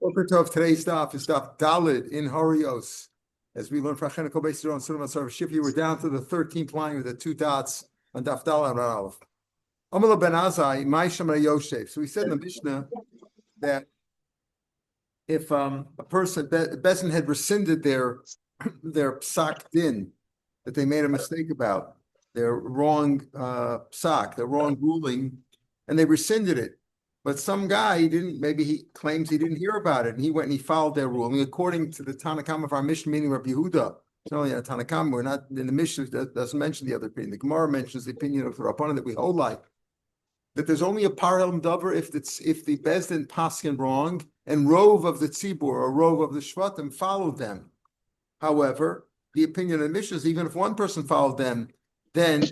Boker Tov, today's daf is daf Dalid in Horios. As we learned from Hachenekol based on Sunnah Masar Shiur, we're down to the 13th line with the two dots on daf Dalid and Aleph. Amala ben Azai, Maisham Yosef. So we said in the Mishnah that if a person, Bezin had rescinded their psak din that they made a mistake about, their wrong psak, their wrong ruling, and they rescinded it. But some guy didn't, maybe he claims he didn't hear about it, and he went and he followed their ruling according to the Tanakam of our Mishnah, meaning Rabbi Yehuda. It's only a Tanakam, we're not in the Mishnah, that doesn't mention the other opinion. The Gemara mentions the opinion of the Rabbanan that we hold like, that there's only a parallel davar if the Bezdin paskin wrong, and rove of the tzibur or rove of the shvatim followed them. However, the opinion of the Mishnah is even if one person followed them, then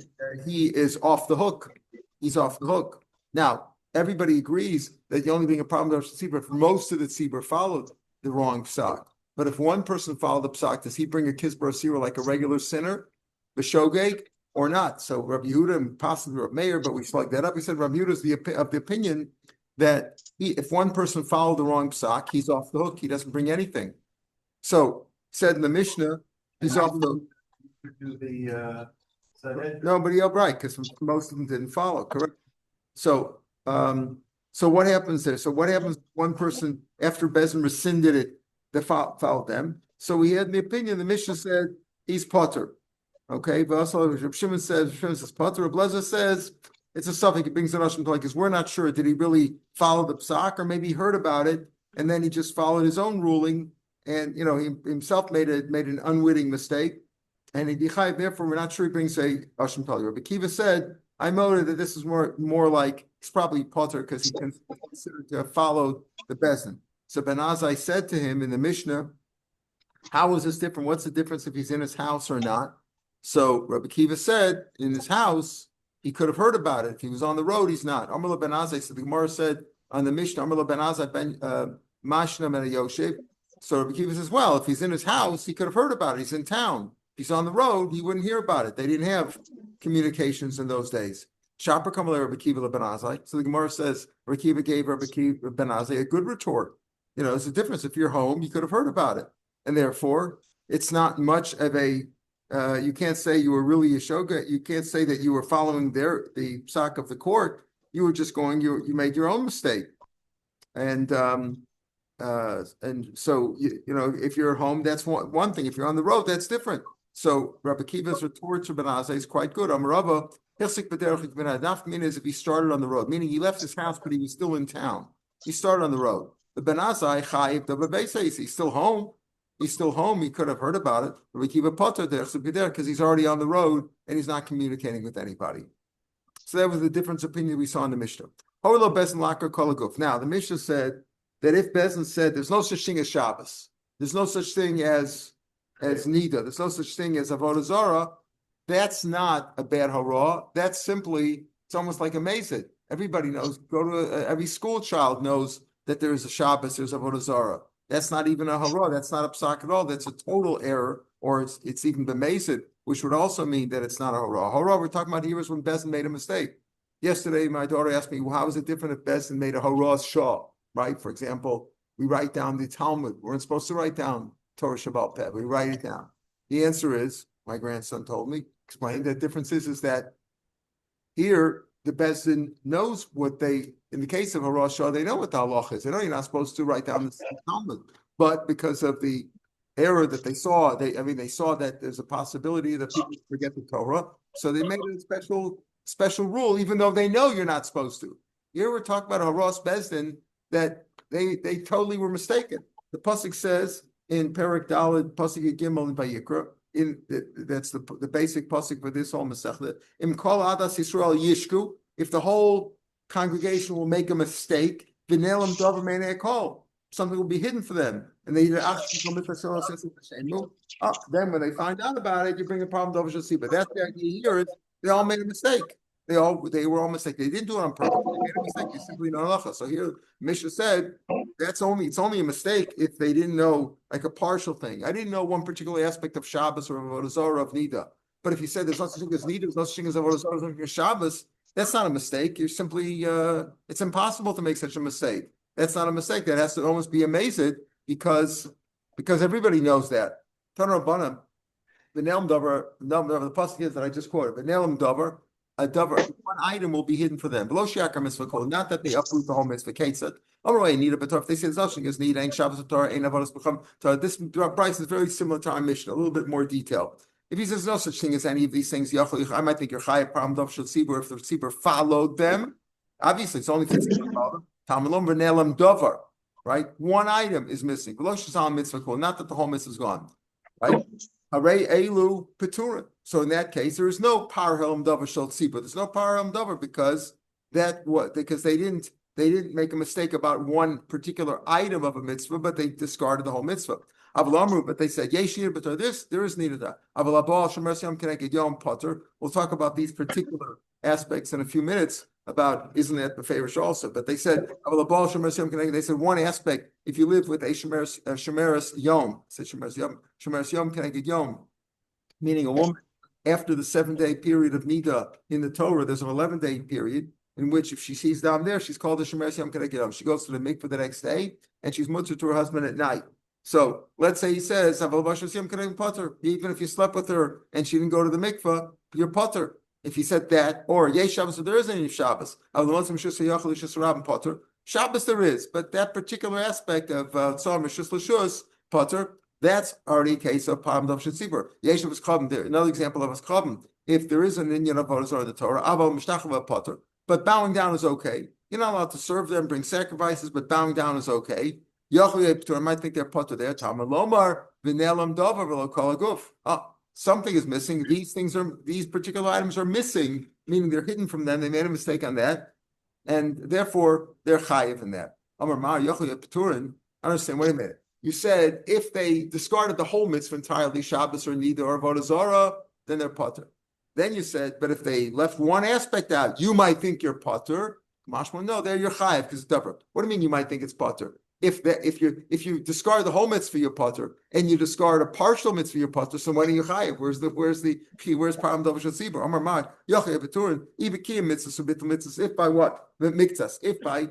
he is off the hook. He's off the hook. Now, everybody agrees that the only being a problem of the tzibur if most of the tzibur followed the wrong psak. But if one person followed the psak, does he bring a kizbar sira like a regular sinner, b'shogeg, or not? So Rabbi Yehuda and possibly Rav Meir, but we slugged that up. He said Rabbi Yehuda is of the opinion that if one person followed the wrong psak, he's off the hook. He doesn't bring anything. So said in the Mishnah, he's off the hook. No, but you're right, because most of them didn't follow, correct? So what happens there? So what happens? One person after Bezin rescinded it, they followed them. So we had the opinion. The Mishnah said he's potter. Okay, but also Rav Shimon says potter. Rav Lezer says it's a suffix. He brings it up because we're not sure. Did he really follow the psak, or maybe he heard about it and then he just followed his own ruling, and he himself made an unwitting mistake, and he dichayv. Therefore, we're not sure he brings a Ashim Tali. Rabbi Kiva said, I noted that this is more like he's probably potter because he considered to have followed the Bezin. So Ben Azai said to him in the Mishnah, how is this different? What's the difference if he's in his house or not? So Rabbi Kiva said, in his house, he could have heard about it. If he was on the road, he's not. Amar Ben Azai, so the Gemara said on the Mishnah, Amar Ben Azai ben Mashna ben Yosef. So Rabbi Kiva says, well, if he's in his house, he could have heard about it. He's in town. If he's on the road, he wouldn't hear about it. They didn't have communications in those days. Shapir Kamalei Rabbi Kiva Ben Azai. So the Gemara says Rabbi Kiva gave Rabbi Kiva Ben Azai a good retort. There's a difference. If you're home, you could have heard about it, and therefore it's not much of a. You can't say you were really a shoga. You can't say that you were following the psak of the court. You were just going. You made your own mistake, and so if you're at home, that's one thing. If you're on the road, that's different. So Rabbi Kiva's retort to Ben Azai is quite good. Amarava hilsik b'derech b'nadaf meaning is if he started on the road, meaning he left his house but he was still in town. He started on the road. The Ben Azai chayiv d'b'beis, he's still home. He's still home. He could have heard about it. Rabbi Kiva potter there because he's already on the road and he's not communicating with anybody. So that was the difference opinion we saw in the Mishnah. Now the Mishnah said that if Bezin said there's no such thing as Shabbos, there's no such thing as Nida, there's no such thing as Avodah Zarah, that's not a bad hara. That's simply, it's almost like a mazid. Everybody knows, every school child knows that there is a Shabbos, there's Avodah Zarah. That's not even a hara. That's not a psak at all. That's a total error, or it's even b'mezid, which would also mean that it's not a hara. Hara, we're talking about here is when Bezin made a mistake. Yesterday, my daughter asked me, well, how is it different if Bezin made a hara shah, right? For example, we write down the Talmud. We're not supposed to write down Torah Shabbat Peh. We write it down. The answer is, my grandson told me, explained that difference is that here, the Bezin knows what in the case of Hara Shah, they know what the halach is. They know you're not supposed to write down the Talmud. But because of the error that they saw, they saw that there's a possibility that people forget the Torah. So they made a special rule, even though they know you're not supposed to. Here we're talking about Haras Bezdin that they totally were mistaken. The pasuk says in Perek Daled, pasuk Gimel in Vayikra, that's the basic pasuk for this whole Masechta. Im kol adas Yisrael yishku, if the whole congregation will make a mistake, v'nelam davar meinei kol, something will be hidden for them, and they then when they find out about it, you bring a problem to Dovah. But that's the idea here is they all made a mistake. They were all mistaken. They didn't do it on purpose. They made a mistake. They simply know halacha. So here, Mishnah said it's only a mistake if they didn't know like a partial thing. I didn't know one particular aspect of Shabbos or Avodah Zarah of Nida. But if you said there's no such thing as Nida, there's no such thing as Avodah Zarah, there's no such thing as Shabbos, that's not a mistake. You're simply it's impossible to make such a mistake. That's not a mistake. That has to almost be amazed because everybody knows that. Tanur the Nelm Dover, the pasuk is that I just quoted. The Nelm Dover, a Dover, one item will be hidden for them. Below Shiakar mitzvah called, not that they uproot the whole mitzvah. Kate said, "Oh, right, need a betor." If they say nothing is need, ain't Shabbos Torah, ain't avodas become Torah. This price is very similar to our mission, a little bit more detail. If he says no such thing as any of these things, I might think you're chayav param dov shel tzibur if the tzibur followed them. Obviously, it's only if it's Tamalom v'nelam Dover, right? One item is missing. Below Shazal mitzvah called, not that the whole mitzvah is gone, right? Hare elu peturin. So in that case, there is no par helm dover shel tzibur. There's no par helm dover because they didn't make a mistake about one particular item of a mitzvah, but they discarded the whole mitzvah. Avalamru, but they said yeshir, but there is needed that. Avalabal shemer yom keneged yom potter. We'll talk about these particular aspects in a few minutes. About isn't that the favorish also? But they said avalabal shemer yom keneged. They said one aspect. If you live with a shemeris yom, said shemeris yom keneged yom, meaning a woman after the 7-day period of nida in the Torah, there's an 11-day period in which if she sees down there, she's called a shemeris yom keneged yom. She goes to the mikveh the next day and she's mutter to her husband at night. So let's say he says, even if you slept with her and she didn't go to the mikveh, you're potter. If he said that, or Yesh Shabbos, so there isn't any Shabbos. Shabbos there is, but that particular aspect of Tzom Rishus L'Shus, potter, that's already a case of Pam Dov Shetzibur. Yesh Shabbos Chavim there. Another example of us Chavim. If there is an Indian of Avodah Zarah, the Torah, Aval Mishtachava potter, but bowing down is okay. You're not allowed to serve them, bring sacrifices, but bowing down is okay. I might think they're potter there. Tamalomar v'nelam dover v'lo kol haguf. Something is missing. These particular items are missing, meaning they're hidden from them. They made a mistake on that, and therefore they're chayiv in that. Amar Mar Yochli Peturin. I understand. Wait a minute. You said if they discarded the whole mitzvah entirely, Shabbos or Nida or Avodah Zarah, then they're potter. Then you said, but if they left one aspect out, you might think you're potter. Mashma, no, they're your chayiv because it's different. What do you mean you might think it's potter? If you discard the whole mitzvah, you're potter, and you discard a partial mitzvah, you're potter. So when are you chayiv? Where's param dov shel tzibur? Amar Mad Yochei Beturin ibikiyim mitzvahs ubitul mitzvahs. If by what the miktas, if by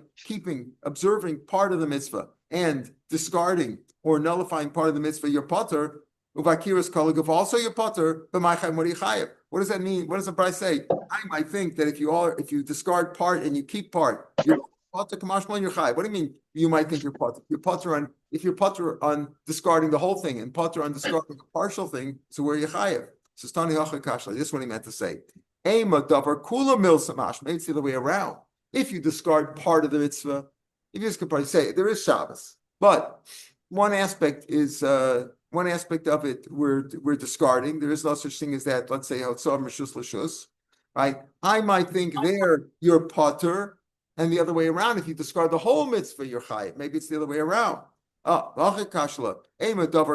observing part of the mitzvah and discarding or nullifying part of the mitzvah, you're potter. Uvakiras koliguf also you're potter. But my chayiv, what are you chayiv? What does that mean? What does the price say? I might think that if you discard part and you keep part, you're potter kamashmal your chayiv. What do you mean? You might think you're potter. You're potter on if you're potter on discarding the whole thing and potter on discarding a partial thing. So where you chayiv? So stani hachar kashla. This is what he meant to say. Ema davar kula mil samash. Maybe it's the other way around. If you discard part of the mitzvah, if you just could probably say there is Shabbos, but one aspect of it we're discarding. There is no such thing as that. Let's say hotzah rishus l'shus, right? I might think there you're potter. And the other way around, if you discard the whole mitzvah, you're chayiv. Maybe it's the other way around. Davar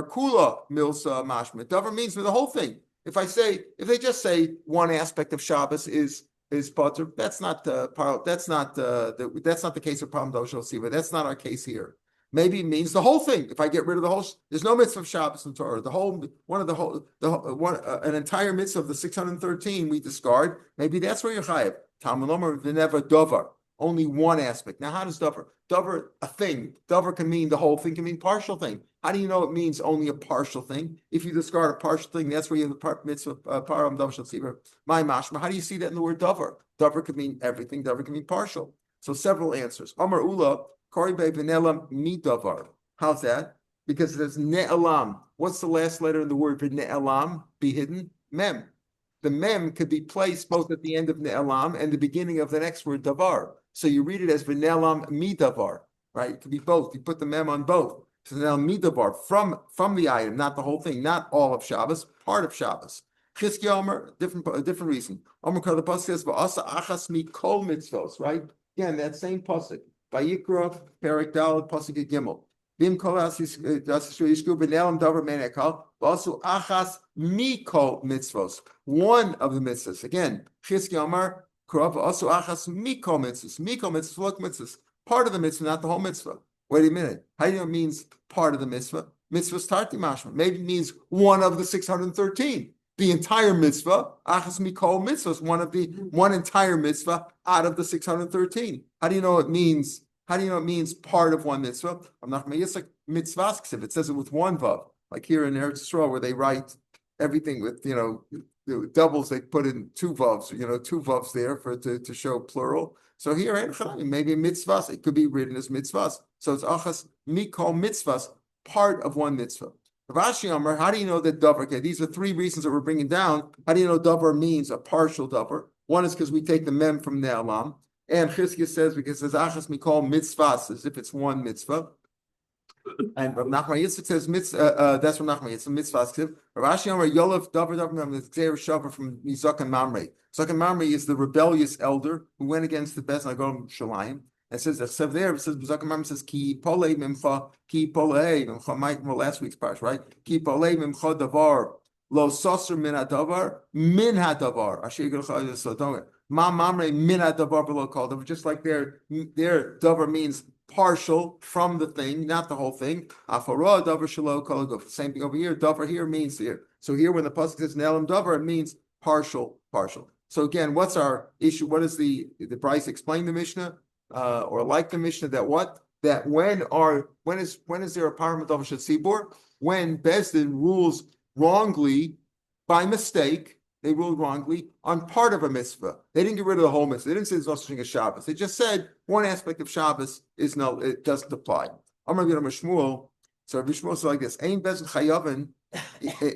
kula milsa mashma. Davar means for the whole thing. If they just say one aspect of Shabbos is potter, that's not the case of Pam Dov Shel Tzibur. That's not our case here. Maybe it means the whole thing. If I get rid of the whole, there's no mitzvah of Shabbos in Torah. An entire mitzvah of the 613 we discard. Maybe that's where you're chayiv. Talmud v'neva dovar. Only one aspect. Now, how does davar? Davar, a thing. Davar can mean the whole thing, can mean partial thing. How do you know it means only a partial thing? If you discard a partial thing, that's where you have the mitzvah param davar shel tzibur. My mashma. How do you see that in the word davar? Davar could mean everything. Davar can mean partial. So several answers. Amar ula kori be v'ne'elam mi davar. How's that? Because there's ne'elam. What's the last letter in the word ne'elam? Be hidden. Mem. The mem could be placed both at the end of ne'elam and the beginning of the next word davar. So you read it as v'ne'elam mi davar, right? It could be both. You put the mem on both. So now mi davar from the item, not the whole thing, not all of Shabbos, part of Shabbos. Chizkiya Omer, a different reason. Omer the pasuk says v'asa achas mi kol mitzvos, right? Again, that same pasuk. Vayikra perik daled pasuk gimel. Bim kol yishku v'ne'elam davar menekal v'asu achas mi kol mitzvos. One of the mitzvahs. Again, Chizkiya Omer. Also, achas mikol mitzvahs. Mikol mitzvahs, look mitzvahs. Part of the mitzvah, not the whole mitzvah. Wait a minute. How do you know it means part of the mitzvah? Mitzvah starti mashma. Maybe it means one of the 613. The entire mitzvah, achas mikol mitzvahs, one entire mitzvah out of the 613. How do you know it means How do you know it means part of one mitzvah? I'm not going to say mitzvahs, if it says it with one vav, like here in Eretz Yisrael where they write everything with, the doubles, they put in two vavs, two vavs there to show plural. So here, maybe mitzvahs, it could be written as mitzvahs. So it's achas mikol mitzvahs, part of one mitzvah. Rashi Amar, how do you know that davar? Okay, these are three reasons that we're bringing down. How do you know davar means a partial davar? One is because we take the mem from ne'alam, and Chizkiah says because it says achas mikol mitzvahs, as if it's one mitzvah. And Rav Nachman Yitzchak says that's Rav Nachman Yitzchak mitzvahs. Rashi Amar Yolav davar the Gzeir Shavar from Mizak and Mamre. Zak and Mamre is the rebellious elder who went against the Beis Hagom Shalayim. It says there. It says Zak and Mamre says ki polei mimcha mimcha. Last week's parsha, right? Ki polei mimcha davar lo soser min hadavar min hadavar. Asher yigol so don't ma mamre min hadavar below called davar. Just like their davar means partial from the thing, not the whole thing. Afara davar shelo kol. Same thing over here. Davar here means here. So here, when the pasuk says ne'elam davar, it means partial. So again, what's our issue? What is the Bryce explain the Mishnah, or like the Mishnah that when is there a param davar shel tzibur? When Beis Din rules wrongly by mistake. They ruled wrongly on part of a mitzvah. They didn't get rid of the whole mitzvah. They didn't say there's no such thing as Shabbos. They just said one aspect of Shabbos is no, it doesn't apply. Amar Rabbi Shmuel. So Rabbi Shmuel says like this: Ein Beis Din chayavin.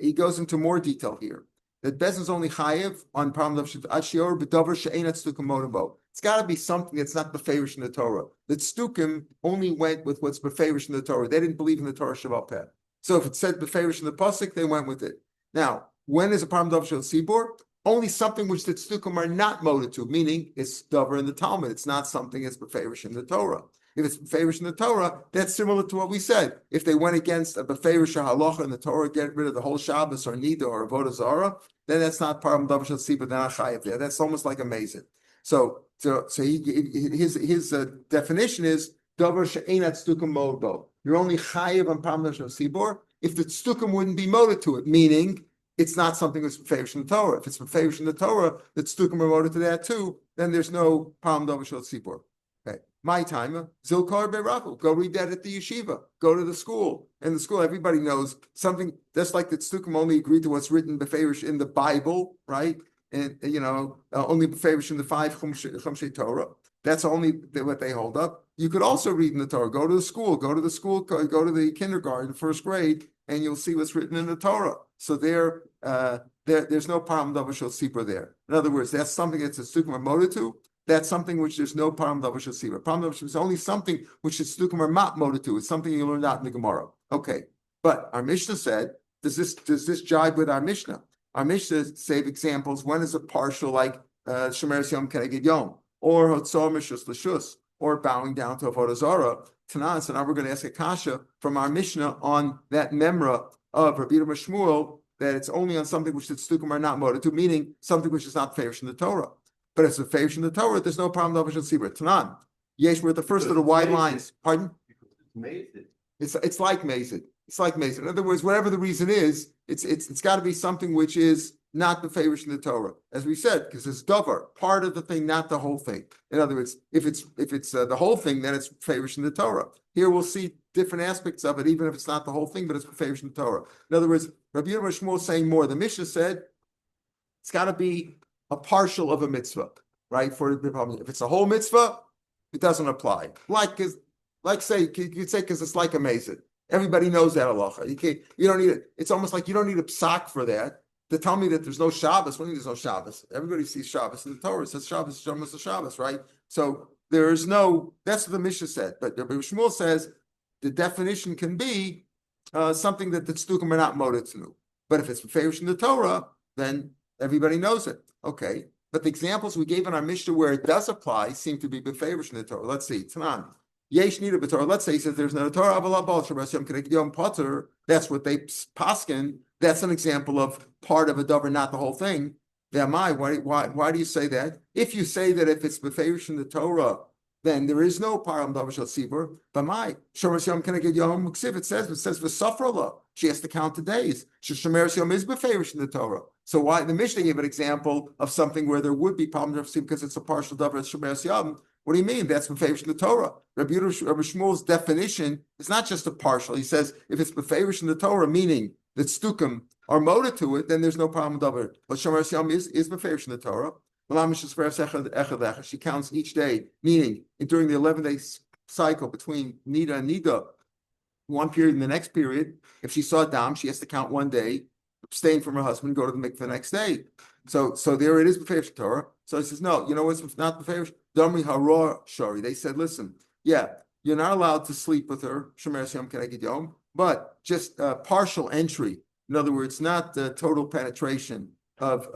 He goes into more detail here. That Beis Din's only chayav on param of Shiur b'davar she'ein tztukim motivo. It's got to be something that's not befavorish in the Torah. The tztukim only went with what's befavorish in the Torah. They didn't believe in the Torah Shabbat Peh. So if it said befavorish in the pasuk, they went with it. Now, when is a param davar shel tzibur? Only something which the tztukim are not moted to, meaning it's davar in the Talmud. It's not something that's befavorish in the Torah. If it's befavorish in the Torah, that's similar to what we said. If they went against a befavorish halacha in the Torah, get rid of the whole Shabbos or Nida or Avodah Zarah, then that's not param davar shel tzibur. They're not chayav there. That's almost like amazing. So his definition is davar she'einat tztukim modo. You're only chayav on param davar shel tzibur if the tztukim wouldn't be moted to it, meaning it's not something that's befavorish in the Torah. If it's befavorish in the Torah, that tztukim are moted to that too, then there's no param davar shel tzibur. Okay, my time, Zilkar Be'Rachu. Go read that at the yeshiva. Go to the school. In the school, everybody knows something. That's like the tztukim only agree to what's written befavorish in the Bible, right? And only befavorish in the 5 Chumshei Torah. That's only what they hold up. You could also read in the Torah. Go to the school. Go to the kindergarten, first grade, and you'll see what's written in the Torah. So there's no param davar shel tzibur there. In other words, that's something that's a tztukim are moted to. That's something which there's no param davar shel tzibur. Param davar shel tzibur is only something which the tztukim are not moted to. It's something you learned out in the Gemara. Okay, but our Mishnah said, does this jive with our Mishnah? Our Mishnah save examples. One is a partial, like Shomer Yom Keneged Yom, or Hotzor Mishus L'Shus, or bowing down to Avodah Zarah. Tanan. So now we're going to ask a kasha from our Mishnah on that memra of Rabbi Shmuel, that it's only on something which the tztukim are not moted to, meaning something which is not favorish in the Torah. But if it's a favorish in the Torah, there's no problem davar shel tzibur. Tanan. Yesh, we're at the first of the wide lines. Pardon? It's like mazid. It's like mazid. In other words, whatever the reason is, it's got to be something which is not the favorish in the Torah, as we said, because it's davar, part of the thing, not the whole thing. In other words, if it's the whole thing, then it's favorish in the Torah. Here we'll see different aspects of it, even if it's not the whole thing, but it's favorish in the Torah. In other words, Rabbi Shmuel is saying more. The Mishnah said it's got to be a partial of a mitzvah, right? For the problem, if it's a whole mitzvah, it doesn't apply. Say you could say because it's like amazing. Everybody knows that halacha. You don't need it. It's almost like you don't need a psak for that. To tell me that there's no Shabbos, when there's no Shabbos, everybody sees Shabbos in the Torah. It says Shabbos, Shabbos, right? So there is no. That's what the Mishnah said. But Rabbi Shmuel says the definition can be something that the tztukim are not moted to. But if it's favorish in the Torah, then everybody knows it. Okay. But the examples we gave in our Mishnah where it does apply seem to be favorish in the Torah. Let's see. Tanan. Yesh nida b'Torah. Let's say he says there's no Torah. That's what they paskin. That's an example of part of a davar, not the whole thing. Why do you say that? If you say that if it's befavorish in the Torah, then there is no param davar shel tzibur. B'mai shomer yom keneged yom ksiv. It says v'safrala. She has to count the days. Shomer yom is befavorish in the Torah. So why the Mishnah gave an example of something where there would be param davar shel tzibur because it's a partial davar shomer yom. What do you mean? That's befavorish in the Torah. Rabbi Shmuel's definition is not just a partial. He says if it's befavorish in the Torah, meaning that stukim are moda to it, then there's no problem with it. But Shomer Yom is befavorish in the Torah. She counts each day, meaning during the 11-day cycle between Nida and Nida, one period and the next period. If she saw Dam, she has to count one day, abstain from her husband, go to the mikveh the next day. So there it is, befavorish Torah. So he says, no, you know what's not befavorish? Damri hara shari. They said, listen, yeah, you're not allowed to sleep with her, Shomer Yom Keneged Yom, but just partial entry. In other words, not the total penetration of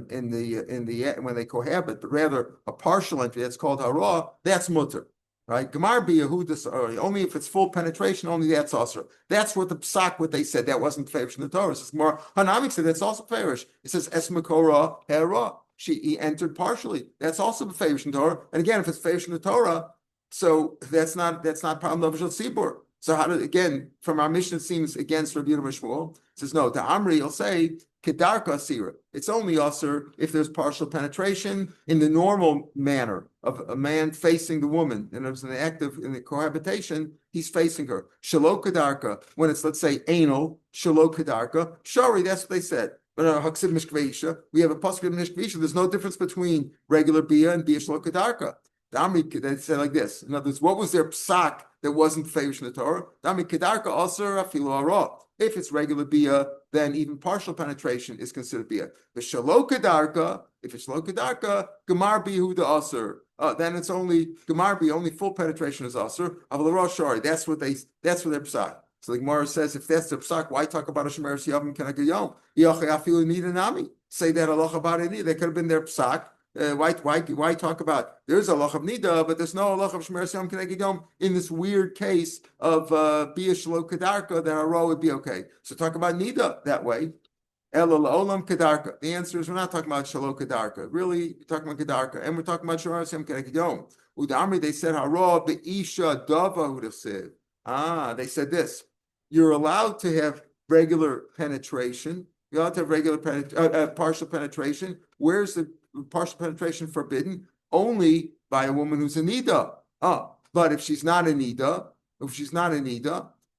in the when they cohabit, but rather a partial entry. That's called hara. That's mutter. Right? Gemar be Yehuda, only if it's full penetration, only that's also. That's what the psak, what they said, that wasn't favorish in the Torah. It's more Hanami said that's also favorish. It says Esmakora Hera. He entered partially. That's also the favorish in the Torah. And again, if it's favorish in the Torah, so that's not problem of Sibur. So how did, again, from our mission, it seems against Rabbi Shmuel. It says no, to Amri he'll say Kedarka Asira. It's only usher if there's partial penetration in the normal manner of a man facing the woman. And it was in the cohabitation, he's facing her. Shalo Kedarka, when it's, let's say, anal, Shalo Kedarka, Shari, that's what they said. But Haksiv Mishkveisha, we have a pasuk of Mishkveisha. There's no difference between regular Bia and Bia Shalo Kedarka. The Amri, they said like this. In other words, what was their psak that wasn't favorish in the Torah? The Amri Kedarka also afilu ara. If it's regular bia, then even partial penetration is considered bia. The shalo kedarka, if it's shalo kedarka, gemar bihu the aser. Then it's only gemar bi, only full penetration is aser. Aval shari. That's what their psak. So the Gemara says, if that's the psak, why talk about a shemer siyavim kenegayom? Yachei afilu nida nami. Say that halacha about it. That could have been their psak. Why talk about there's a halach of nida, but there's no halach of shmer siyam keneged yom in this weird case of bia shelo kedarka that hara would be okay. So talk about nida that way. Ela olam kedarka. The answer is we're not talking about shelo kedarka. Really, we're talking about kedarka, and we're talking about shmer siyam keneged yom. Udamri, they said hara beisha dava udafsid. They said this: you're allowed to have regular penetration. You're allowed to have regular partial penetration. Where's the partial penetration forbidden? Only by a woman who's a nida. But if she's not a nida,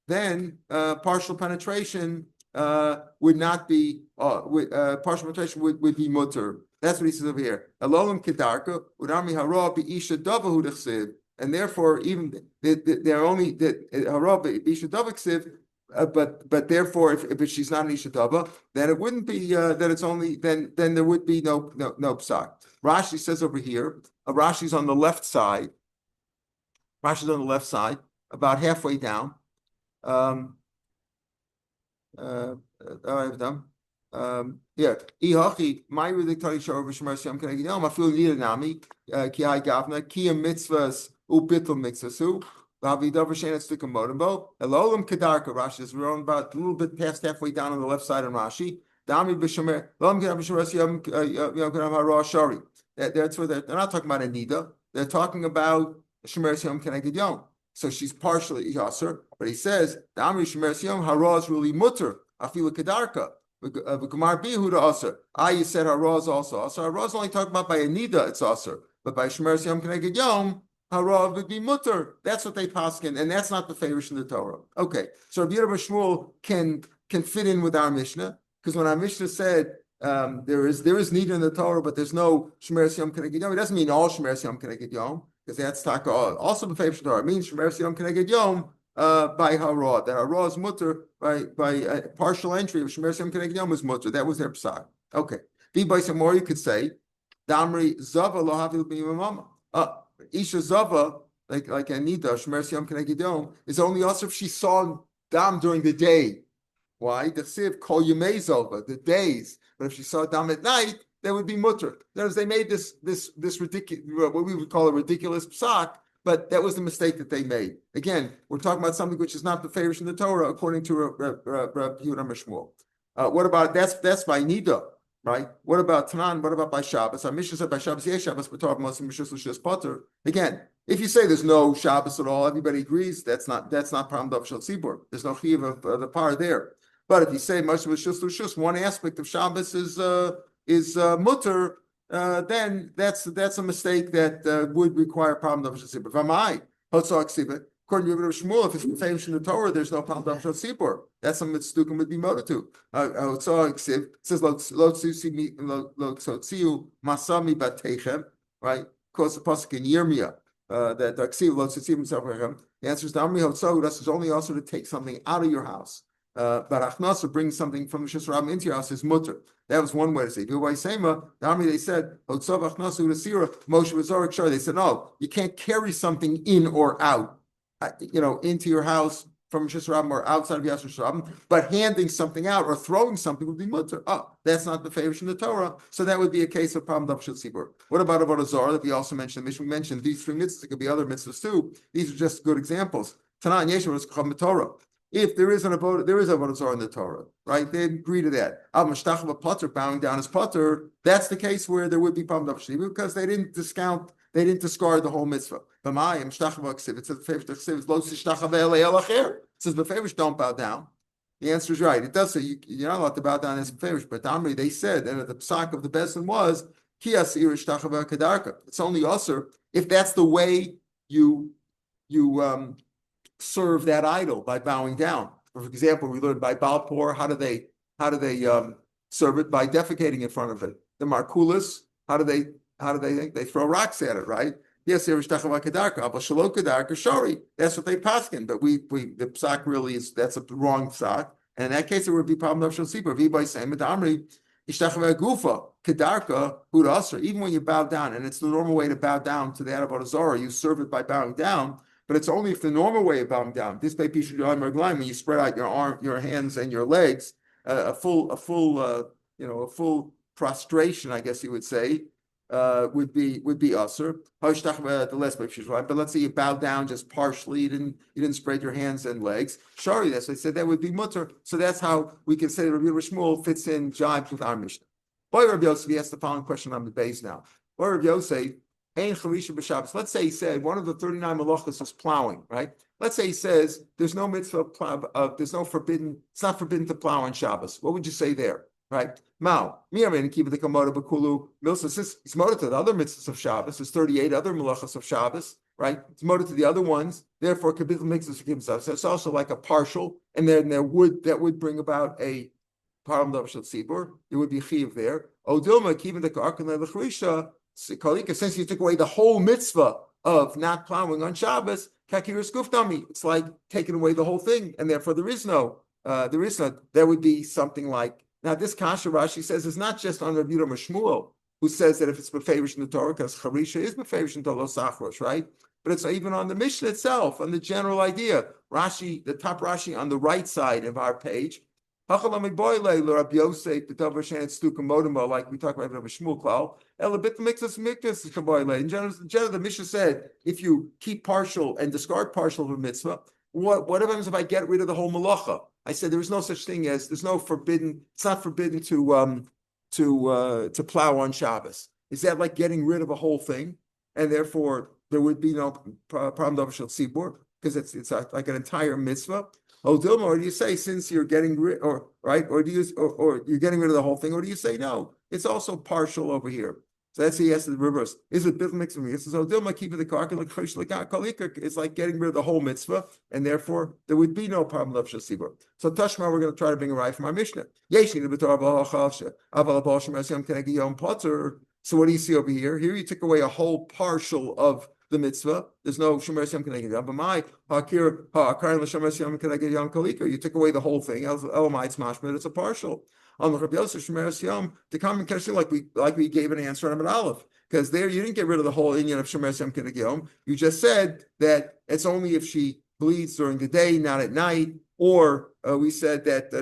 then partial penetration would not be partial penetration would be mutter. That's what he says over here. Elolim kedarka udami hara beisha dava hudachsiv, and therefore even they're only hara beisha dava ksiv. But therefore, if she's not an ishatava, then it wouldn't be that it's only then there would be no psak. Rashi says over here, Rashi's on the left side. Rashi's on the left side, about halfway down. Yeah. Ihachi, my redictari shor v'shmer siyam keneged yom. I feel needed nami ki hay gavna ki mitzvahs ubitul mitzvasu. Rashi is we're on about a little bit past halfway down on the left side of Rashi. That's where they're not talking about a nida. They're talking about Shomer Yom Keneged Yom. So she's partially yaser, but he says the Amri Shomer Yom hara is really mutter. Afilu kedarka. V'gemar bihu the aser. You said hara is also aser. Hara is only talking about by a nida. It's aser, but by Shomer Yom Keneged Yom, hara would be mutter. That's what they paskin, and that's not the favorish in the Torah. Okay, so Rabbi Shmuel can fit in with our Mishnah, because when our Mishnah said there is need in the Torah, but there's no Shomer Yom Keneged Yom, it doesn't mean all Shomer Yom Keneged Yom, because that's taka also the favorish in the Torah. It means Shomer Yom Keneged Yom by hara. That hara is mutter by partial entry of Shomer Yom Keneged Yom is mutter. That was their psak. Okay, be by some more you could say Damri Zava lo havil b'imamama. Isha Zava, like Anita, Shomer Yom Keneged Yom, is only also if she saw Dam during the day. Why? The Siv call Yomei Zova, the days. But if she saw Dam at night, that would be mutter. Notice they made this ridiculous, what we would call a ridiculous psak, but that was the mistake that they made. Again, we're talking about something which is not the favorish in the Torah, according to Rav Yehuda Mishmuel. What about that's by Nida? Right? What about Tanan? What about by Shabbos? Our Mishnah said by Shabbos, yes, Shabbos, but Torah Moshe Mishus L'Shus Potter. Again, if you say there's no Shabbos at all, everybody agrees that's not problem of Shal Tzibur. There's no chiyuv of the par there. But if you say Moshe Mishus L'Shus, one aspect of Shabbos is mutter. then that's a mistake that would require problem of Shasibur. V'amai, Hotzah Ksiva. According to Rav Shmuel, if it's famous in the Torah, there's no problem of Shasibur. That's something that Stukim would be motive to. Hotzah Ksiv says lo tzotziu masami batechem, right? Because the pasuk in Yirmiyah that Ksiv lo tzotziu masami. The answer is Damri Hotzah. That's only also to take something out of your house. But Achnasa brings something from Shus Rabim into your house is mutter. That was one way to say. By Sema, they said, Hotzav Achnasa Udasira, Moshe Vazorik Shar. They said, no, you can't carry something in or out, into your house from Shus Rabim or outside of Shus Rabim, but handing something out or throwing something would be mutter. Oh, that's not the favor in the Torah. So that would be a case of problem of Shul Sibur. What about Avodah Zarah that we also mentioned? We mentioned these three mitzvahs. It could be other mitzvahs too. These are just good examples. Tanan Yeshua is Chacham Torah. If there is Avodah Zarah in the Torah, right? They agree to that. Al Mashtach of a potter bowing down his potter. That's the case where there would be problem of Shiva because they didn't discard the whole mitzvah. B'mayim Mashtach of Ksiv. It says the favorish Ksiv is lo tishtach It says the favorish don't bow down. The answer is right. It does say you're not allowed to bow down as a favorish, but Amri they said, and the psak of the Besin was Kias irish tachava kedarka. It's only usher if that's the way you serve that idol by bowing down. For example, we learned by Balpor, how do they serve it? By defecating in front of it. The Markulis, how do they think? They throw rocks at it, right? Yes, that's what they paskin, but the psak really is that's a wrong psak. And in that case, it would be problem of Shosipur. Even when you bow down, and it's the normal way to bow down to the Avodah Zarah, you serve it by bowing down. But it's only if the normal way of bowing down. This by when you spread out your hands and your legs, a full prostration, I guess you would say, would be usher. The less right. But let's say you bow down just partially, you didn't spread your hands and legs. Shari, that's what I said, that would be mutter. So that's how we can say that Rabbi Shmuel fits in jives with our Mishnah. Boy, Rabbi Yosef, he asked the following question on the base now. Boy, Rabbi Yosef, let's say he said one of the 39 malachas is plowing, right? Let's say he says there's no mitzvah, there's no forbidden, it's not forbidden to plow on Shabbos. What would you say there, right? Mao, Miramin, keep the Kamoda Bakulu, Milsa, it's moted to the other mitzvahs of Shabbos, there's 38 other malachas of Shabbos, right? It's moted to the other ones, therefore, Kabbalah makes us give himself. So it's also like a partial, and then that would bring about a problem of Shal Tzibur. There would be chiv there. Odilma, keeping the Karkan Lechrisha. Since you took away the whole mitzvah of not plowing on Shabbos, it's like taking away the whole thing, and therefore there would be something like, now this Kasha Rashi says is not just on Rabbi Shmuel, who says that if it's befavorish in the Torah, because Charisha is befavorish in Torah Sachrosh, right? But it's even on the Mishnah itself, on the general idea. Rashi, the top Rashi on the right side of our page, like we talk about Rabbi Shmuel Klal, in general, the Mishnah said, if you keep partial and discard partial of a mitzvah, what happens if I get rid of the whole malacha? I said there is no such thing as it's not forbidden to plow on Shabbos. Is that like getting rid of a whole thing? And therefore there would be no problem of Shel Tzibur, because it's like an entire mitzvah. Oh, Dilma, or do you say since you're getting rid, or you're getting rid of the whole thing, or do you say no? It's also partial over here. So that's he asked the reverse. Is it bit mixed with me? It says, oh, Dilma, keep the karka like chaysh like kalikar. It's like getting rid of the whole mitzvah, and therefore there would be no problem of shasibur. So Tashma, we're going to try to bring a right from our Mishnah. So what do you see over here? Here you took away a whole partial of the mitzvah. There's no Shomer Yom Keneged Yom. But my Hakir Ha'akarin l'Shomer Yom Keneged Yom Kalika. You took away the whole thing. Elamai it's mashma. It's a partial. On the Rabbi Yosef Shomer Yom, the common question like we gave an answer on Amid Aleph, because there you didn't get rid of the whole Inyan of Shomer Yom Keneged Yom. You just said that it's only if she bleeds during the day, not at night. Or we said that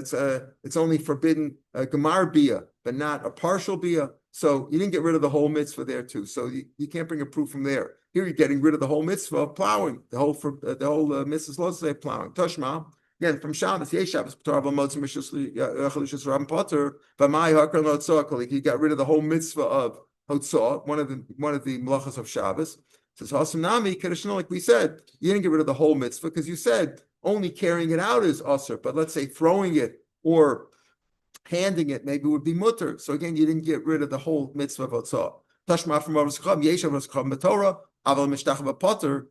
it's only forbidden Gemar Bia, but not a partial Bia. So you didn't get rid of the whole mitzvah there too. So you can't bring a proof from there. Here you're getting rid of the whole mitzvah of plowing. The whole mitzvah's law say plowing. Tashma again from Shabbos. Yes, Shabbos. You got rid of the whole mitzvah of Hotzah, one of the melachos of Shabbos. Says Hasanami Kedushin, like we said, you didn't get rid of the whole mitzvah because you said only carrying it out is usher. But let's say throwing it or handing it maybe would be mutter. So again, you didn't get rid of the whole mitzvah of otzah. Tashma from Rav Shapiro, Yeshav Rav Shapiro Torah, Aval Mishtach Potter.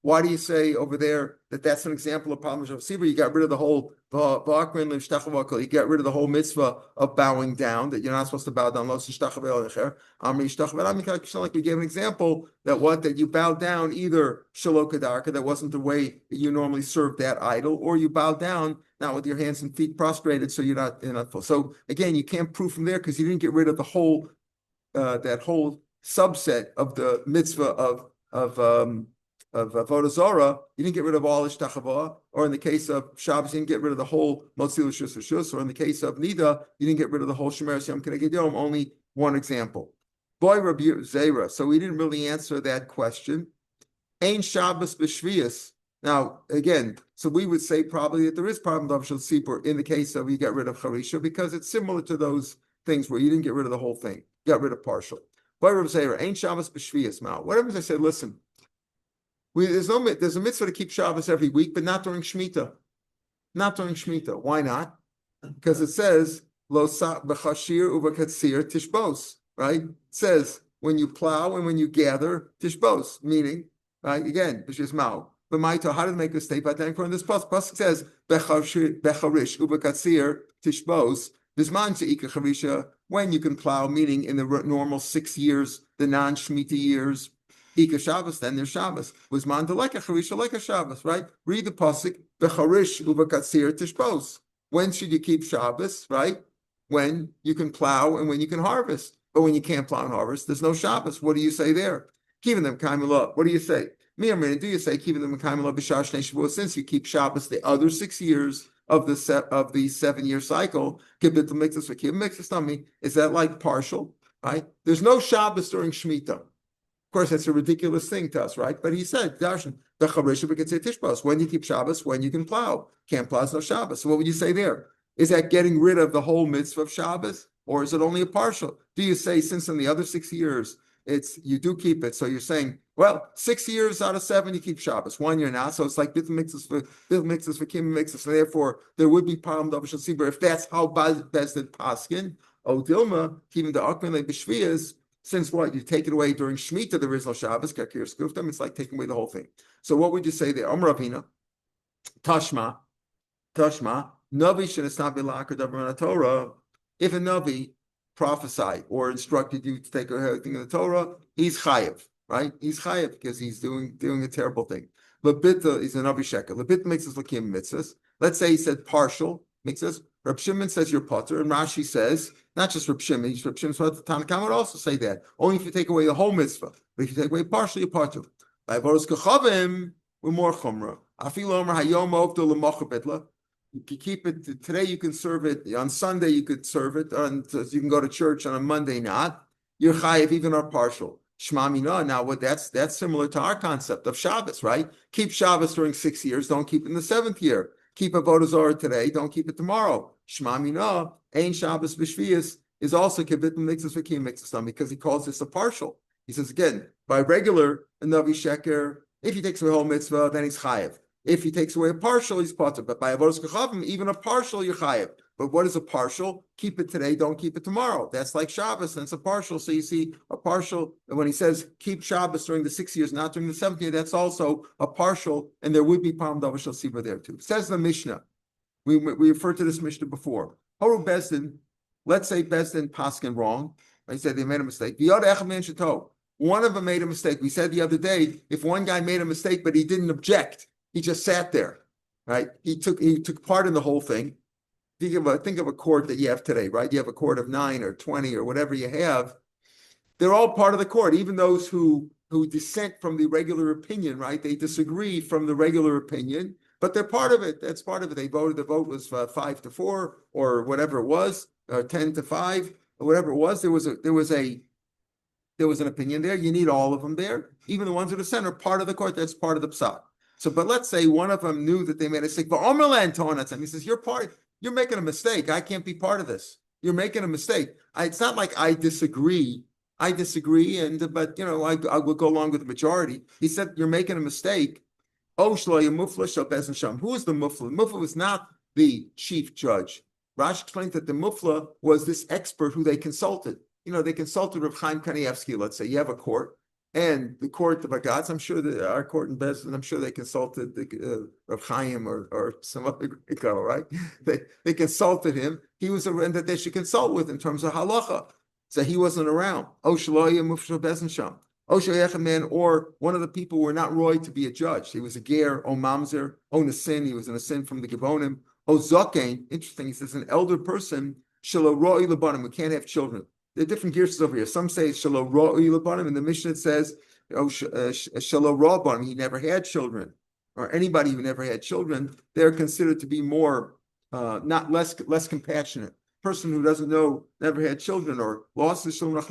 Why do you say over there that that's an example of problem of Sibra? You got rid of the whole you get rid of the whole mitzvah of bowing down, that you're not supposed to bow down. Like you gave an example that you bow down either shalokadarka, that wasn't the way that you normally serve that idol, or you bow down not with your hands and feet prostrated, so you're not full. So again, you can't prove from there because you didn't get rid of the whole that whole subset of the mitzvah of Avodah Zarah. You didn't get rid of all Ishtachava, or in the case of Shabbos, you didn't get rid of the whole Motzil Shus Shus, or in the case of Nida, you didn't get rid of the whole Shemeres Yom Keneged Yom. Only one example. Boy Rabbi Zera. So we didn't really answer that question. Ein Shabbos b'Shvius. Now again, so we would say probably that there is problem of Shal Sipur in the case of you get rid of Charisha, because it's similar to those things where you didn't get rid of the whole thing, you got rid of partial. Boy Rabbi Zera. Ein Shabbos b'Shvius. Now, what happens? I said, listen. There's a mitzvah to keep Shabbos every week, but not during Shemitah. Not during Shemitah. Why not? Because it says lo b'chashir u'b'katzir tishbos. Right? It says when you plow and when you gather tishbos, meaning right again, b'shis mao. But Maito, how did it make a statement? But then according to this pasuk says becharish u'b'katzir tishbos. Bisman she'ika charisha, when you can plow, meaning in the normal 6 years, the non-Shemitah years. Ika Shabbos, then there's Shabbos. Was man like a charisha, like a Shabbos, right? Read the pasuk. Becharish uvakatzir tishbos. When should you keep Shabbos, right? When you can plow and when you can harvest. But when you can't plow and harvest, there's no Shabbos. What do you say there? Keeping them kaimela. What do you say? Do you say keeping them kaimela b'shar shnei shavuos? Since you keep Shabbos the other 6 years of the 7-year cycle, is that like partial, right? There's no Shabbos during Shemitah. Of course, that's a ridiculous thing to us, right? But he said, Darshan, when you keep Shabbos, when you can plow. Can't plow, is no Shabbos. So what would you say there? Is that getting rid of the whole mitzvah of Shabbos? Or is it only a partial? Do you say, since in the other 6 years, you do keep it, so you're saying, well, 6 years out of 7, you keep Shabbos. 1 year not, so it's like bit mixes for kim mixes, so therefore, there would be palm double shasibur. If that's how Bezdin paskin, Odilma, keeping the akmin like b'shviyas. Since what? You take it away during Shemitah, there is no Shabbos, kakir skuftam, it's like taking away the whole thing. So what would you say there? Ravina, Tashma, Navi should not be lakar davar Torah. If a Navi prophesied or instructed you to take everything in the Torah, he's chayiv, right? He's chayiv because he's doing a terrible thing. Lebita is a Navi sheker. Lebita makes us lakim mitzvahs. Let's say he said partial mitzvahs. Reb Shimon says you're potter, and Rashi says, not just Reb Shimon, Reb Shimon, so the Tanakh would also say that. Only if you take away the whole mitzvah. But if you take away partially, you're potter. By Boros Kachavim, we're more chumrah. Afil Omer Hayom Ovdo L'mocha Bidla. You can keep it, today you can serve it, on Sunday you could serve it, you can go to church on a Monday not. You're chayiv, even our partial. Shma Mina, now what that's similar to our concept of Shabbos, right? Keep Shabbos during 6 years, don't keep it in the 7th year. Keep Avodah Zarah today, don't keep it tomorrow. Shma Mina, Ein Shabbos B'Shvius is also Kibit Mixus Vakim Mixus, because he calls this a partial. He says again, by regular Navi Sheker, if he takes away a whole mitzvah, then he's chayiv. If he takes away a partial, he's potter. But by Avodas Kachavim, even a partial, you're chayiv. But what is a partial? Keep it today, don't keep it tomorrow. That's like Shabbos, and it's a partial. So you see a partial, and when he says keep Shabbos during the 6 years, not during the 7th year, that's also a partial, and there would be Palm Davashal Siva there too. Says the Mishnah. We referred to this Mishnah before. Horu Bezdin, let's say Bezdin Paskin wrong. I said they made a mistake. One of them made a mistake. We said the other day, if one guy made a mistake, but he didn't object, he just sat there, right? He took part in the whole thing. Think of a court that you have today, right? You have a court of 9 or 20 or whatever you have. They're all part of the court, even those who dissent from the regular opinion, right? They disagree from the regular opinion, but they're part of it. That's part of it. They voted. The vote was 5-4 or whatever it was, or 10-5 or whatever it was. There was an opinion there. You need all of them there. Even the ones who dissent are part of the court. That's part of the psak. So, but let's say one of them knew that they made a mistake. But he says, you're making a mistake. I can't be part of this. You're making a mistake. It's not like I disagree. But I will go along with the majority. He said, you're making a mistake. Who is the mufla? Mufla was not the chief judge. Rashi explained that the mufla was this expert who they consulted. They consulted Rav Chaim Kanievsky, let's say. You have a court, and the court of Bagatz, I'm sure that our court in Bezdin, I'm sure they consulted Rav Chaim or some other Greek guy, right? They consulted him. He was a friend that they should consult with in terms of halacha. So he wasn't around. O shaloya mufshal bezin sham. O man, or one of the people were not roy to be a judge. He was a ger, o mamzer, o nasin. He was in a sin from the Gibonim. O zakein. Interesting. He says an elder person shalo roy lebanim. We can't have children. There are different gears over here. Some say shalo roy lebanim. In the Mishnah it says shalo robanim. He never had children, or anybody who never had children. They're considered to be more, not less compassionate. Person who doesn't know, never had children, or lost his children,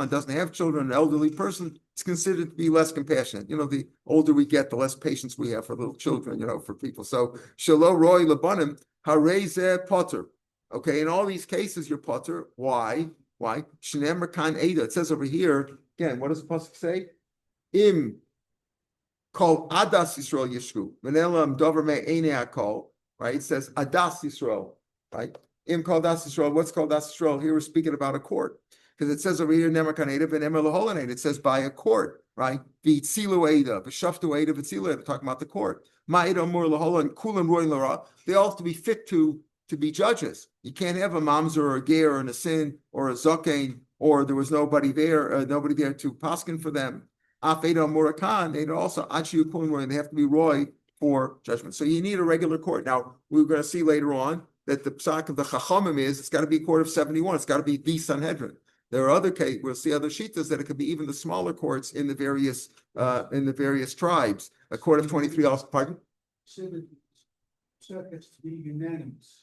doesn't have children, an elderly person, is considered to be less compassionate. The older we get, the less patience we have for little children, for people. So, shalo roy lebanim, harei potter. Okay, in all these cases, you're potter. Why? Shnemer kan eda. It says over here, again, what does the pasuk say? Im kol adas Yisrael yishku. Menelam dover me einei akol. Right? It says adas Yisrael. Right? Im called Das Yisrael. What's called Das Yisrael? Here we're speaking about a court. Because it says over here, Nemer Kanedav and Emer Laholanate. It says by a court, right? V'tzilu Eda, v'shaftu Eda, v'tzilu Eda, talking about the court. Ma'eda Mur Laholan, Kulan Roy Lara. They all have to be fit to be judges. You can't have a mamzer or a ger or a nasin or a zokain, or there was nobody there to paskin for them. Af Eda Murakan, they also Achiyu Kulan Roy, they have to be Roy for judgment. So you need a regular court. Now, we're going to see later on that the psak of the Chachamim is it's got to be a court of 71. It's got to be the Sanhedrin. There are other cases, we'll see other shitas that it could be even the smaller courts in the various tribes. A court of 23 also, pardon? Circuits to be unanimous.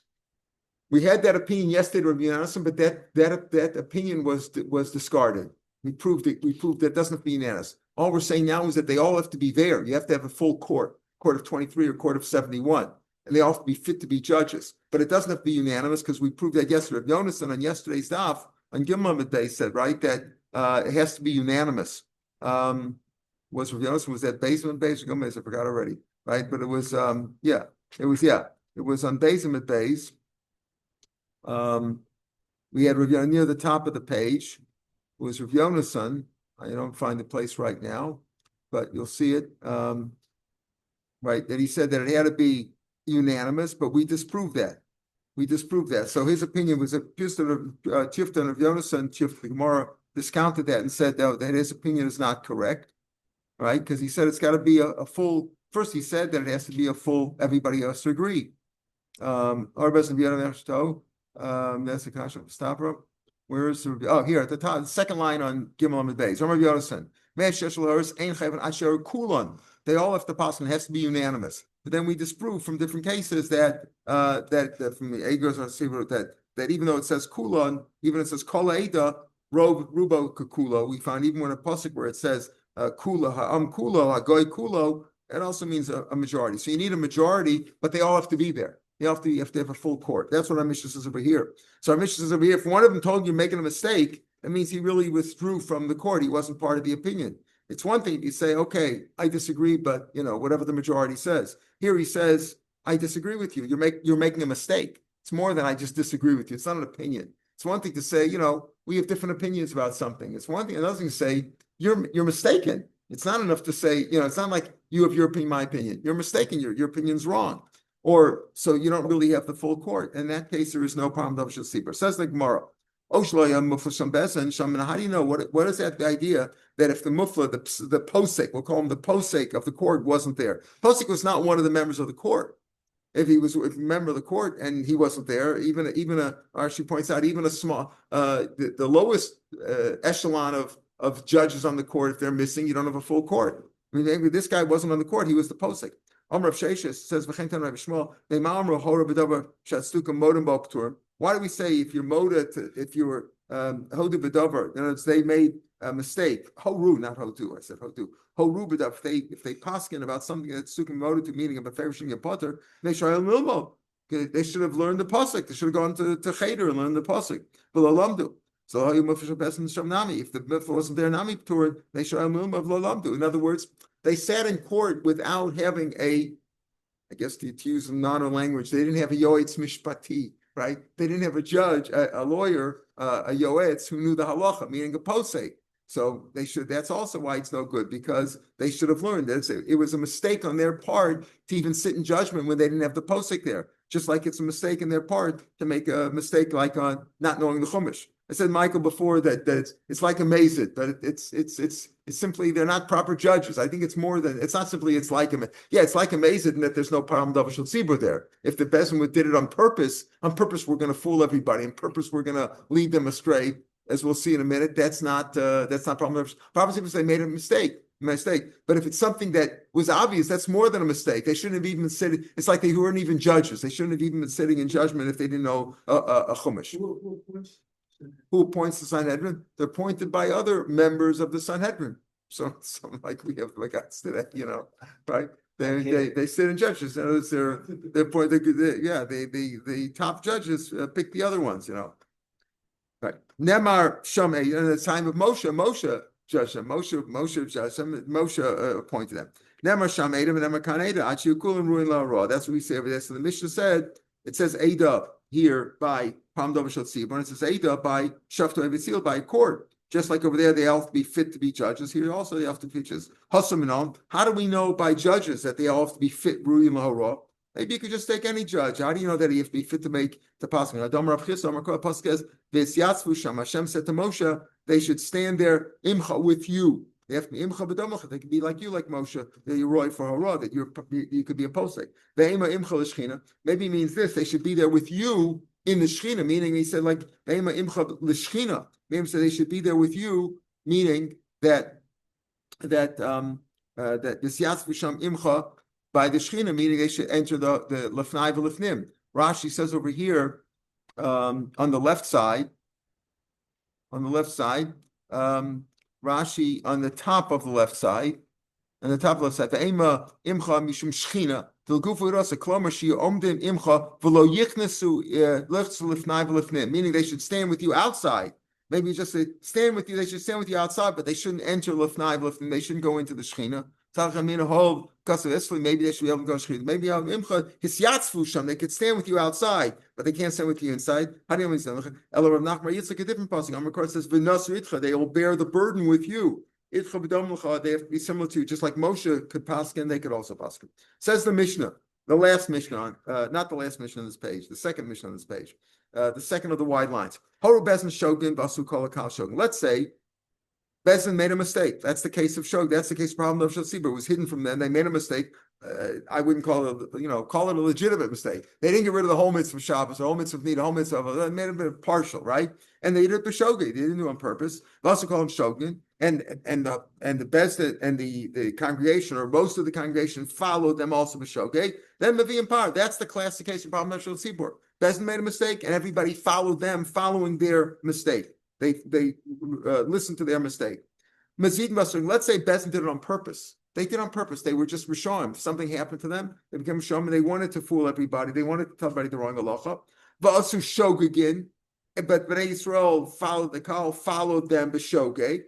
We had that opinion yesterday, Rav unanimous, but that opinion was discarded. We proved that doesn't have to be unanimous. All we're saying now is that they all have to be there. You have to have a full court of 23 or court of 71. And they all have to be fit to be judges. But it doesn't have to be unanimous because we proved that yesterday. Rav Yonason on yesterday's daf, on Gimel Day said, right, that it has to be unanimous. Was Rav Yonason, was that basement base? I forgot already, right? But it was, it was on basement base. We had Rav Yonason near the top of the page. It was Rav Yonason. I don't find the place right now, but you'll see it. Right, that he said that it had to be unanimous, but we disproved that. So his opinion was a Tifton of Yonason, Tifton Gemara discounted that and said that his opinion is not correct, right? Because he said it's got to be a full. First, he said that it has to be a full. Everybody has to agree. That's the kasha stopper. Where is the? Here at the top, the second line on Gimel Amid Beis. Rav Yonason. They all have to pass and it has to be unanimous. But then we disprove from different cases that from the Egos that even though it says kulon, even it says kol eida rubo kulo, we find even when a pasuk where it says kula ha'am kulo hagoy kulo, it also means a majority. So you need a majority, but they all have to be there. You have to have a full court. That's what our Mishnah says over here. So our Mishnah says over here, if one of them told you you're making a mistake, that means he really withdrew from the court. He wasn't part of the opinion. It's one thing if you say, okay, I disagree, but whatever the majority says. Here he says, I disagree with you. You're making a mistake. It's more than I just disagree with you. It's not an opinion. It's one thing to say, we have different opinions about something. It's one thing. Another thing to say, you're mistaken. It's not enough to say, it's not like you have your opinion, my opinion. You're mistaken. Your opinion's wrong. Or so you don't really have the full court. In that case, there is no problem. Says the Gemara. How do you know what is that the idea that if the mufla, the posek, we'll call him the posek of the court, wasn't there? Posek was not one of the members of the court. If he was a member of the court and he wasn't there, she points out, even a small, the lowest echelon of judges on the court, if they're missing, you don't have a full court. I mean, maybe this guy wasn't on the court; he was the posek. Rav Sheshes says, why do we say if you're if you're hodu b'davar, they made a mistake? Horu, not hodu. I said hodu. Horu b'davar. If they paskin about something that's sukim moda to meaning of a favorishing a potter, they should have learned the pasuk. They should have gone to cheder and learned the pasuk. But alamdu. So if the mifla wasn't there, nami p'tur, they should have learned of lalamdu. In other words, they sat in court without having I guess to use a non language, they didn't have a yoetz mishpati. right? They didn't have a judge, a lawyer, a yoetz who knew the halacha, meaning a posek. So they should. That's also why it's no good, because they should have learned that it was a mistake on their part to even sit in judgment when they didn't have the posek there. Just like it's a mistake in their part to make a mistake like on not knowing the chumash. I said, Michael, before that it's like a mazid, but it's simply they're not proper judges. I think it's more than it's not simply it's like a it's like a mazid in that there's no problem double zebra there. If the Bezin did it on purpose we're going to fool everybody. On purpose we're going to lead them astray. As we'll see in a minute, that's not problem. Probably they made a mistake. But if it's something that was obvious, that's more than a mistake. They shouldn't have even been sitting. It's like they weren't even judges. They shouldn't have even been sitting in judgment if they didn't know a chumash. Who appoints the Sanhedrin? They're appointed by other members of the Sanhedrin. So like we have like us today, right? They sit in judges. They're appointed. The top judges pick the other ones, Right. Nemar Shamei, in the time of Moshe judged them. Moshe judged them. Moshe appointed them. Nemar Shamei, and Nemar Kaneda, Achiukulim Ruin La Ra. That's what we say over there. So the Mishnah said, it says Ada here by Pam Dovashot Sibon. It says Ada by Shafto Evitzil by a court. Just like over there, they all have to be fit to be judges. Here also they have to be judges. Hasaminon. How do we know by judges that they all have to be fit Ruin La Ra? Maybe you could just take any judge. How do you know that he has to be fit to make the pasuk? Adam Rav Chisda, pasuk says, "V'esyatzvu sham." Hashem said to Moshe, they should stand there imcha with you. They have to be imcha b'domacha. They could be like you, like Moshe. That you're roy for hara. That you could be a posek. Ve'ema imcha l'shchina. Maybe it means this. They should be there with you in the shchina. Meaning he said like ve'ema imcha l'shchina. Maybe said they should be there with you. Meaning that v'esyatzvu sham imcha. By the Shechina, meaning they should enter the Lefnai v'Lefnim. Rashi says over here, on the left side, Rashi on the top of the left side, Ve'ema imcha mishum Shechina, v'lgufu rasa klomer shia omdim imcha v'lo yichnesu lefnai v'Lefnim, meaning they should stand with you outside. Maybe just say, stand with you, they should stand with you outside, but they shouldn't enter Lefnai v'Lefnim, they shouldn't go into the Shechina. Maybe they should be able to go to maybe they could stand with you outside, but they can't stand with you inside. How do you understand? Ella Rav Nachman Yitzchak a different passage. Amar says, they will bear the burden with you. They have to be similar to you, just like Moshe could paskin, they could also paskin. Says the Mishnah, the last Mishnah not the last Mishnah on this page, the second Mishnah on this page, the second of the wide lines. Horu Bezin Shogin Basu Kolakal Shogin. Let's say Bezin made a mistake. That's the case of Shog. That's the case of problem of Shosibur. It was hidden from them. They made a mistake. I wouldn't call it, call it a legitimate mistake. They didn't get rid of the whole mitzvah of Shabbos, the whole mitzvah of need, the whole mitzvah of they made a bit of partial, right? And they did it b'shogeg. They didn't do it on purpose. They also call them shogin. And the Bezin and the congregation, or most of the congregation, followed them also b'shogeg. Then Mavi Par. That's the classic case of problem of Shosibur. Bezin made a mistake, and everybody followed them, following their mistake. They listened to their mistake. Mazid Masr, let's say Bezin did it on purpose. They did it on purpose. They were just Rishonim. Something happened to them. They became Rishonim, and they wanted to fool everybody. They wanted to tell everybody the wrong halacha. Va'asu shogegin, but Bnei Yisrael followed the call, followed them b'shogeg.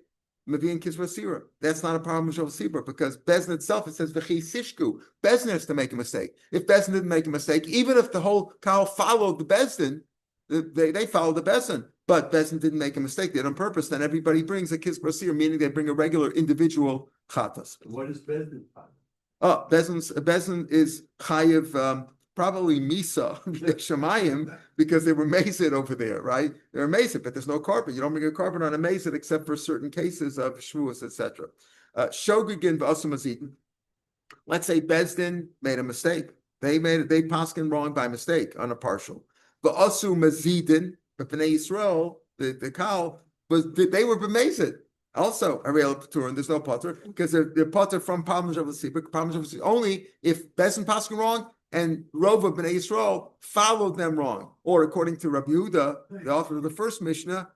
Mavian Kisvasira. That's not a problem with Sibur, because Bezin itself, it says v'chi sishku. Bezin has to make a mistake. If Bezin didn't make a mistake, even if the whole call followed the Bezin, they followed the Bezin. But Bezin didn't make a mistake, they did it on purpose, then everybody brings a kiss brasir, meaning they bring a regular individual chatas. What is Bezin? Bezin is chayiv, probably misa, shemayim, because they were mazid over there, right? They're mazid, but there's no carpet. You don't bring a carpet on a mazid except for certain cases of shvuas, etc. Shogegin v'asum mazidin. Let's say Bezdin made a mistake. They paskin wrong by mistake on a partial. V'asu mazidin. But Bnei Yisrael, the cow, they were b'mezid. Also, Ariel Patur, and there's no Patur, because they're Patur from Palmaj of the Sibuk. Only if Bezin paskin wrong and Rov of Bnei Yisrael followed them wrong. Or according to Rabbi Yehuda, the author of the first Mishnah,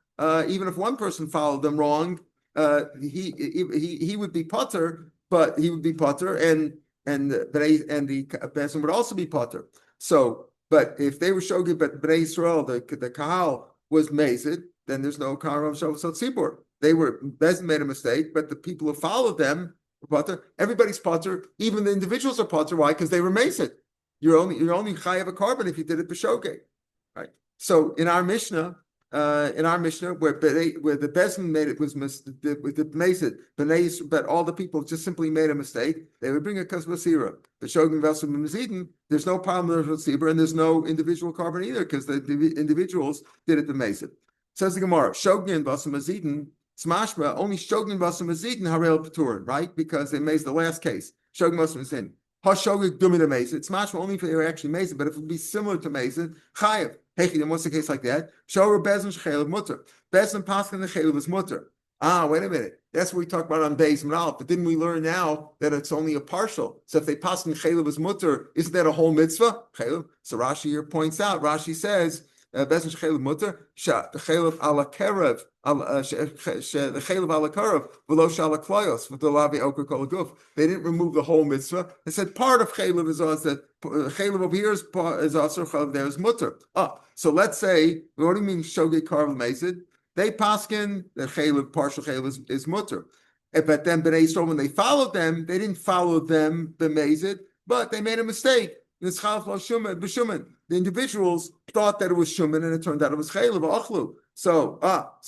even if one person followed them wrong, he would be Patur, but he would be Patur, and the Bezin would also be Patur. So, but if they were shogeg, but Bnei Yisrael, the kahal was mazid, then there's no kahal of Shavasot Tzibur. Bezin made a mistake, but the people who followed them were pater. Everybody's pater, even the individuals are pater. Why? Because they were mazid. You're only chayav a carbon if you did it b'shogeg. Right. So in our Mishnah, where the Bezdin made it was with the Mesid, but all the people just simply made a mistake, they would bring a kasbasira. The Shogin Vesel Mazidin, there's no problem with Sibra, and there's no individual carbon either, because the individuals did it the Mesid. Says the Gemara, Shogin Vesel Mazidin, Smashma, only Shogin Vesel Mazidin Harel Paturin, right? Because they made the last case. Shogin Vesel Mazidin. Hashogig Dumi the Mesid. It's Mashma only if they were actually Mesid, but if it would be similar to Mesid, Chayev. Hey, then what's the case like that? Shower Bezin Shechelev Mutter. Bezin Paskin the Chelev is Mutter. Wait a minute. That's what we talked about on Beis Manal. But didn't we learn now that it's only a partial? So if they Paskin Chelev is Mutter, isn't that a whole mitzvah? Chelev. So Rashi here points out. Rashi says, Bezin Shechelev Mutter, Chelev ala Kerev, the Chelev ala Kerev, V'lo Shala Kloyos, V'dolavi Oker Kol Guf. They didn't remove the whole mitzvah. They said part of Chelev is also Chelev over here is also Chelev there is Mutter. So let's say, what do you mean Shogeg Karv Mesid? They paskin the Chelev, partial Chelev is Mutter. But then Bnei Yisrael, when they followed them, they didn't follow them, the Mesid, but they made a mistake. The individuals thought that it was Shuman, and it turned out it was Chelev Achlu. So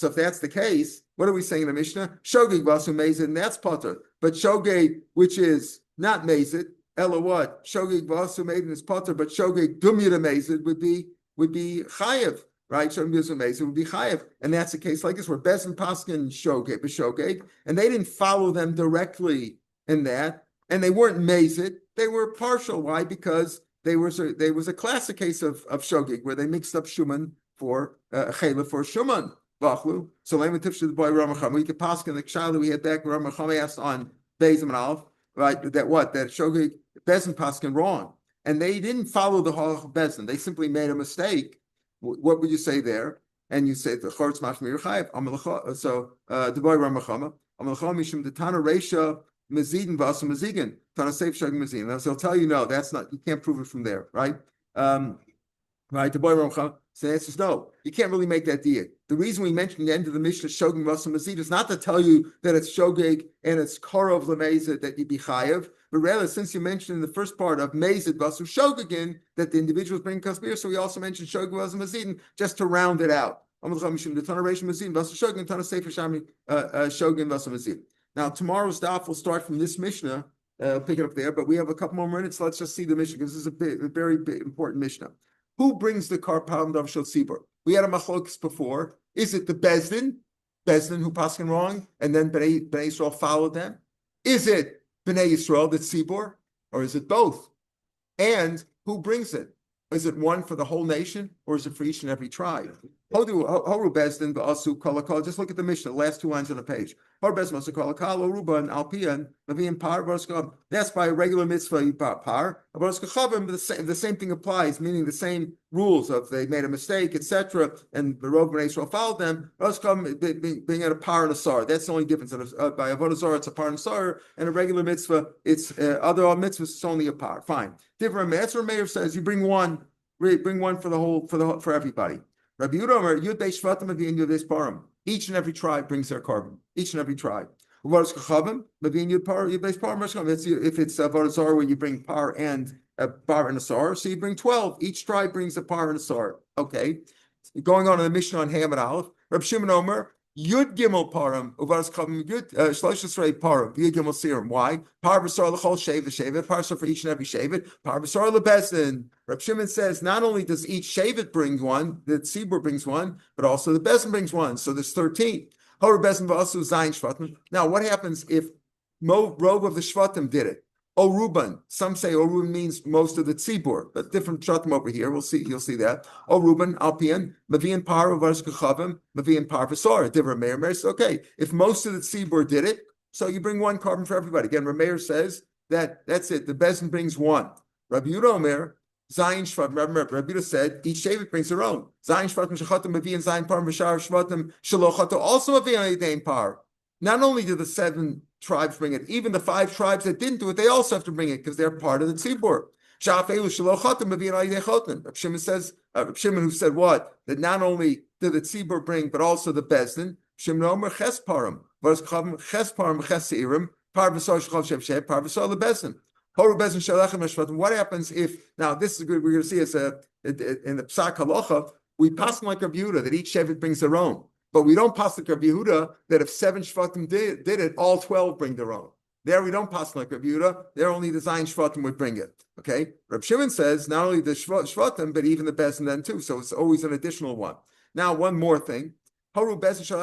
if that's the case, what are we saying in the Mishnah? Shogeg Vasu Mesid, and that's Potter. But Shogeg, which is not Mesid, Ella what? Shogeg Vasu Mesid is Potter, but Shogeg Dumya Mesid would be Chayev, right? Shogeg Vasu Mesid would be Chayev, and that's the case like this, where Bezin Paskin Shogeg, and they didn't follow them directly in that, and they weren't Mesid, they were partial. Why? Because there was a classic case of Shogeg where they mixed up Shuman for Chelev for Shuman. So Lema Tifsh the boy Ramacham. We could pass in the child that we had back. Ramacham asked on Beis and Alf, right? That Shogeg Bezin Paskin wrong, and they didn't follow the Halach Bezin. They simply made a mistake. What would you say there? And you say the Chortz Mashmir Chayev. So the boy Ramacham. Amalacham Mishum the Tana Reisha Mazidin Vasu Mazigin Tana Seif Shogeg Mazidin. So I'll tell you no, that's not. You can't prove it from there, right? Right, the boy Ramacham. So the answer is no. You can't really make that deal. The reason we mentioned the end of the Mishnah Shogeg Vasu Mazid is not to tell you that it's Shogeg and it's Korov Lemezid that you be Chayev, but rather since you mentioned in the first part of Mezid Vasu Shogegin that the individuals bring Kasbir, so we also mentioned Shogeg Vasu Mazid just to round it out. Now tomorrow's daf will start from this Mishnah. Pick it up there, but we have a couple more minutes. Let's just see the Mishnah because this is a very important Mishnah. Who brings the Karpal of Shel Tzibur? We had a machlokes before. Is it the Bezdin who paskin wrong, and then Bnei Yisrael followed them? Is it Bnei Yisrael, the Tzibur, or is it both? And who brings it? Is it one for the whole nation, or is it for each and every tribe? Just look at the Mishnah, the last 2 lines on the page. That's by a regular mitzvah par. The same thing applies, meaning the same rules of they made a mistake, etc. And the Rov Bnei Yisrael followed them. Being at a par and a sar. That's the only difference. By a Avodah Zarah, it's a par and a sar, and a regular mitzvah, it's other mitzvahs, it's only a par. Fine. Different. That's what Meir says. You bring one for everybody. Rabbi Yehuda Omer, Yud Beis Shvatim Mavin Yud Beis Parim. Each and every tribe brings their carbon. Each and every tribe. If it's Avodah Zarah where you bring par and a par and a sar, so you bring 12. Each tribe brings a par and a sar. Okay. Going on in the Mishnah on Ham and Aleph, Rabbi Shimon Omer, Yud Gimel Parim, Uvaras Chavim Yud Shlosh Esrei Parim, Yud Gimel Sirim. Why? Par B'Sar L'Chol Shevet, Par B'Sar for each and every Shevet, Par B'Sar LeBezdin. Reb Shimon says not only does each Shevet bring one, the Tzibur brings one, but also the Bezdin brings one. So there's 13. Hor Bezdin V'Asu Zayin Shvatim. Now what happens if Rov of the Shvatim did it? O Ruben. Some say O Ruben means most of the Tzibur, but different Shvatim over here. We'll see. You'll see that. O Ruben, Alpian, Mavian Par, Uvaras Kachavim, Mavian Par V'Sar. Different Meir. Meir says, okay, if most of the Tzibur did it, so you bring one carbon for everybody. Again, Meir says that's it. The Bezdin brings one. Rabbi Yehuda Omer, Zayin Shvatim. Rabbi Yehuda said each Shevet brings their own. Zayin Shvatim Shechatim Mavian Zayin Par V'Shar Shvatim Shalochato also Mavian Eidein Par. Not only do the 7 tribes bring it, even the 5 tribes that didn't do it, they also have to bring it because they're part of the tzibur. Shimon says, Shimon who said what? That not only did the tzibur bring, but also the bezdin. Shimon Omer ches parim, ches parim ches seirim, par v'sor shchov shev par v'sor lebezdin. What happens if, now this is good, we're going to see in the Psak Halacha, we pass like Rabbi Yehuda that each Shevet brings their own. But we don't pass like Rabbi Yehuda that if 7 Shvatim did it, all 12 bring their own. There we don't pass like Rabbi Yehuda. There only the Zayin Shvatim would bring it. Okay? Reb Shimon says not only the Shvatim, but even the Bezin then too. So it's always an additional one. Now, one more thing. Let's say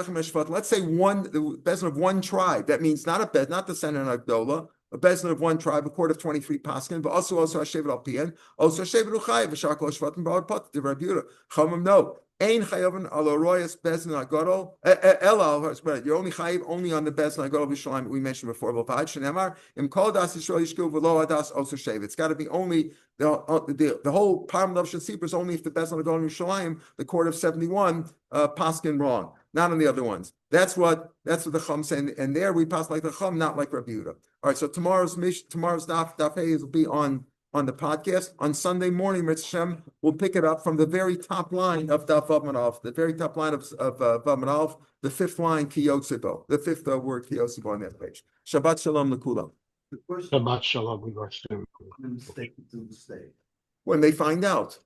the Bezin of one tribe. That means not the Senan Agdola, a Bezin of one tribe, a court of 23 paskin, but also Hashevet al Pian, also Hashevet Uchayev, V'shakol Shvatim Ba'od Pat, the Rabbi Yehuda. Chamim no. Ein chayaven al royas bezin agadol ela. You're only chayiv only on the bezin agadol b'shalayim we mentioned before. V'pad shenemar im kol das Yisrael yishku v'lo adas also shevet. It's got to be only the whole param of shasipur is only if the bezin agadol b'shalayim, the court of 71 paskin wrong, not on the other ones. That's what the Chum saying, and there we pass like the Chum, not like Rabbi Yehuda. All right, so tomorrow's Daf Hey will be on the podcast. On Sunday morning, Mitzvah Shem, we'll pick it up from the very top line of Daf Vav, the very top line of Vav, the fifth line, Kiyotzibo, the fifth word Kiyotzibo on that page. Shabbat Shalom L'kulam. Shabbat Shalom. When they find out.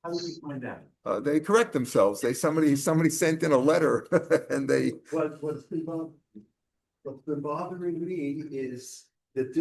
How do we find out? They correct themselves. Somebody sent in a letter and they. What's been bothering me is the difference